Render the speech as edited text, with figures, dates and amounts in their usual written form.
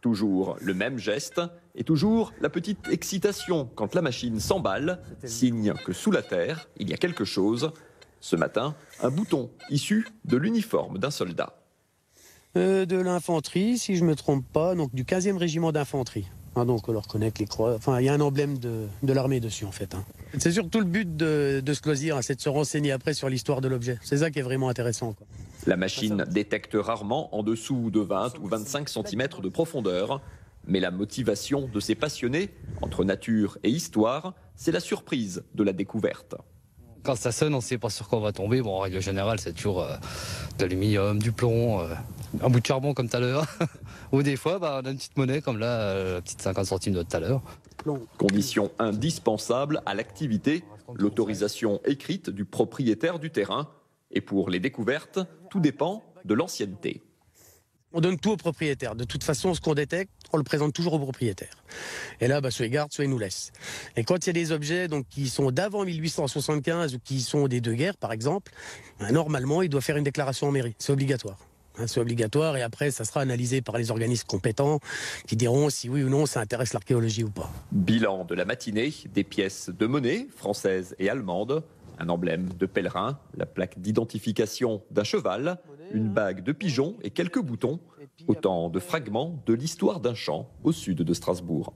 Toujours le même geste et toujours la petite excitation quand la machine s'emballe, signe que sous la terre, il y a quelque chose. Ce matin, un bouton issu de l'uniforme d'un soldat. De l'infanterie, si je ne me trompe pas, donc du 15e régiment d'infanterie. Donc on leur reconnaît les croix. Enfin, il y a un emblème de l'armée dessus en fait. C'est surtout le but de ce loisir, c'est de se renseigner après sur l'histoire de l'objet. C'est ça qui est vraiment intéressant. La machine détecte rarement en dessous de 20 ou 25 cm de profondeur. Mais la motivation de ces passionnés, entre nature et histoire, c'est la surprise de la découverte. Quand ça sonne, on ne sait pas sur quoi on va tomber. Bon, en règle générale, c'est toujours de l'aluminium, du plomb, un bout de charbon comme tout à l'heure. Ou des fois, on a une petite monnaie comme là, la petite 50 centimes de tout à l'heure. Condition indispensable à l'activité, l'autorisation écrite du propriétaire du terrain. Et pour les découvertes, tout dépend de l'ancienneté. On donne tout au propriétaire. De toute façon, ce qu'on détecte, on le présente toujours au propriétaire. Et là, soit il garde, soit il nous laisse. Et quand il y a des objets qui sont d'avant 1875 ou qui sont des deux guerres, par exemple, normalement, il doit faire une déclaration en mairie. C'est obligatoire. C'est obligatoire et après, ça sera analysé par les organismes compétents qui diront si oui ou non ça intéresse l'archéologie ou pas. Bilan de la matinée, des pièces de monnaie françaises et allemandes, un emblème de pèlerin, la plaque d'identification d'un cheval, une bague de pigeon et quelques boutons. Autant de fragments de l'histoire d'un champ au sud de Strasbourg.